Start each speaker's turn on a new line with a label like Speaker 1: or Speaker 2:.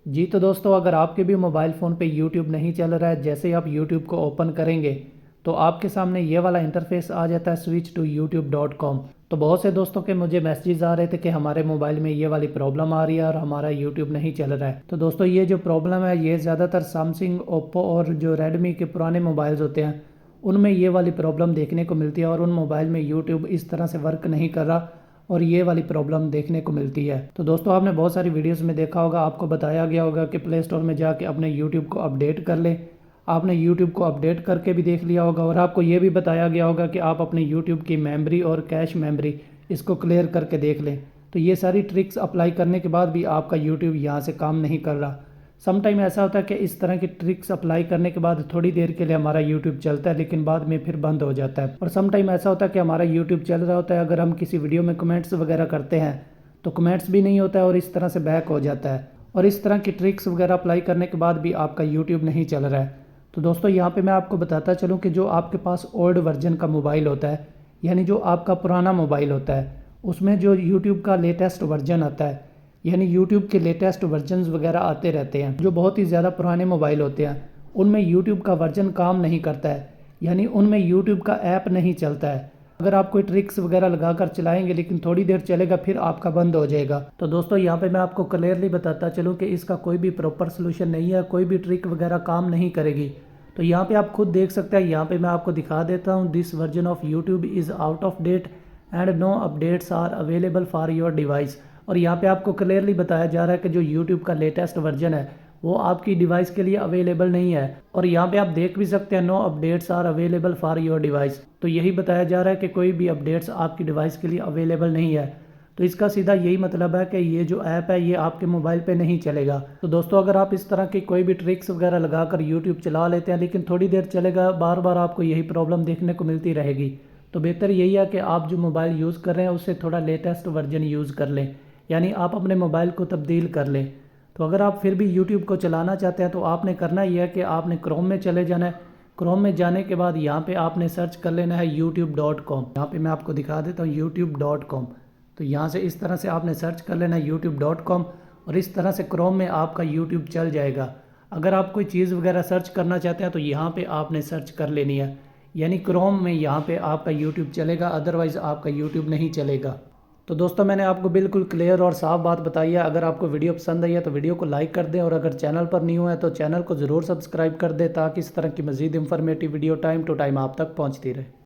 Speaker 1: जी तो दोस्तों, अगर आपके भी मोबाइल फ़ोन पे यूट्यूब नहीं चल रहा है, जैसे ही आप यूट्यूब को ओपन करेंगे तो आपके सामने ये वाला इंटरफेस आ जाता है, स्विच टू youtube.com। तो बहुत से दोस्तों के मुझे मैसेजेस आ रहे थे कि हमारे मोबाइल में ये वाली प्रॉब्लम आ रही है और हमारा यूट्यूब नहीं चल रहा है। तो दोस्तों, ये जो प्रॉब्लम है ये ज़्यादातर सैमसंग, ओप्पो और जो रेडमी के पुराने मोबाइल्स होते हैं उनमें ये वाली प्रॉब्लम देखने को मिलती है, और उन मोबाइल में यूट्यूब इस तरह से वर्क नहीं कर रहा और ये वाली प्रॉब्लम देखने को मिलती है। तो दोस्तों, आपने बहुत सारी वीडियोस में देखा होगा, आपको बताया गया होगा कि प्ले स्टोर में जाके अपने यूट्यूब को अपडेट कर लें। आपने यूट्यूब को अपडेट करके भी देख लिया होगा, और आपको ये भी बताया गया होगा कि आप अपने यूट्यूब की मेमोरी और कैश मेमोरी इसको क्लियर करके देख लें। तो ये सारी ट्रिक्स अप्लाई करने के बाद भी आपका यूट्यूब यहाँ से काम नहीं कर रहा। सम टाइम ऐसा होता है कि इस तरह की ट्रिक्स अप्लाई करने के बाद थोड़ी देर के लिए हमारा यूट्यूब चलता है, लेकिन बाद में फिर बंद हो जाता है। और सम टाइम ऐसा होता है कि हमारा यूट्यूब चल रहा होता है, अगर हम किसी वीडियो में कमेंट्स वगैरह करते हैं तो कमेंट्स भी नहीं होता है और इस तरह से बैक हो जाता है। और इस तरह की ट्रिक्स वगैरह अप्लाई करने के बाद भी आपका यूट्यूब नहीं चल रहा है। तो दोस्तों, यहाँ पे मैं आपको बताता चलूँ कि जो आपके पास ओल्ड वर्जन का मोबाइल होता है, यानी जो आपका पुराना मोबाइल होता है, उसमें जो यूट्यूब का लेटेस्ट वर्जन आता है, यानी यूट्यूब के लेटेस्ट वर्जन्स वगैरह आते रहते हैं। जो बहुत ही ज़्यादा पुराने मोबाइल होते हैं उनमें यूट्यूब का वर्जन काम नहीं करता है, यानी उनमें यूट्यूब का ऐप नहीं चलता है। अगर आप कोई ट्रिक्स वगैरह लगाकर चलाएंगे लेकिन थोड़ी देर चलेगा, फिर आपका बंद हो जाएगा। तो दोस्तों, यहाँ पे मैं आपको क्लियरली बताता चलूँ कि इसका कोई भी प्रॉपर सोल्यूशन नहीं है, कोई भी ट्रिक वगैरह काम नहीं करेगी। तो यहाँ पे आप खुद देख सकते हैं, यहाँ पे मैं आपको दिखा देता हूँ, this version of YouTube is out of date and no updates are available for your device. और यहाँ पे आपको क्लियरली बताया जा रहा है कि जो यूट्यूब का लेटेस्ट वर्जन है वो आपकी डिवाइस के लिए अवेलेबल नहीं है। और यहाँ पे आप देख भी सकते हैं, no updates are available for your device. तो यही बताया जा रहा है कि कोई भी अपडेट्स आपकी डिवाइस के लिए अवेलेबल नहीं है। तो इसका सीधा यही मतलब है कि ये जो ऐप है ये आपके मोबाइल पे नहीं चलेगा। तो दोस्तों, अगर आप इस तरह की कोई भी ट्रिक्स वगैरह लगाकर यूट्यूब चला लेते हैं लेकिन थोड़ी देर चलेगा, बार बार आपको यही प्रॉब्लम देखने को मिलती रहेगी, तो बेहतर यही है कि आप जो मोबाइल यूज़ कर रहे हैं उससे थोड़ा लेटेस्ट वर्जन यूज़ कर लें, यानी आप अपने मोबाइल को तब्दील कर लें। तो अगर आप फिर भी यूट्यूब को चलाना चाहते हैं तो आपने करना ही है कि आपने क्रोम में चले जाना है। क्रोम में जाने के बाद यहाँ पे आपने सर्च कर लेना है youtube.com। यहाँ पे मैं आपको दिखा देता हूँ youtube.com। तो यहाँ से इस तरह से आपने सर्च कर लेना है youtube.com, और इस तरह से क्रोम में आपका यूट्यूब चल जाएगा। अगर आप कोई चीज़ वगैरह सर्च करना चाहते हैं तो यहाँ पे आपने सर्च कर लेनी है, यानी क्रोम में यहाँ पे आपका यूट्यूब चलेगा, अदरवाइज़ आपका यूट्यूब नहीं चलेगा। तो दोस्तों, मैंने आपको बिल्कुल क्लियर और साफ बात बताई है। अगर आपको वीडियो पसंद आई है तो वीडियो को लाइक कर दें, और अगर चैनल पर न्यू है तो चैनल को ज़रूर सब्सक्राइब कर दें, ताकि इस तरह की मज़ीद informative video time to time आप तक पहुंचती रहे।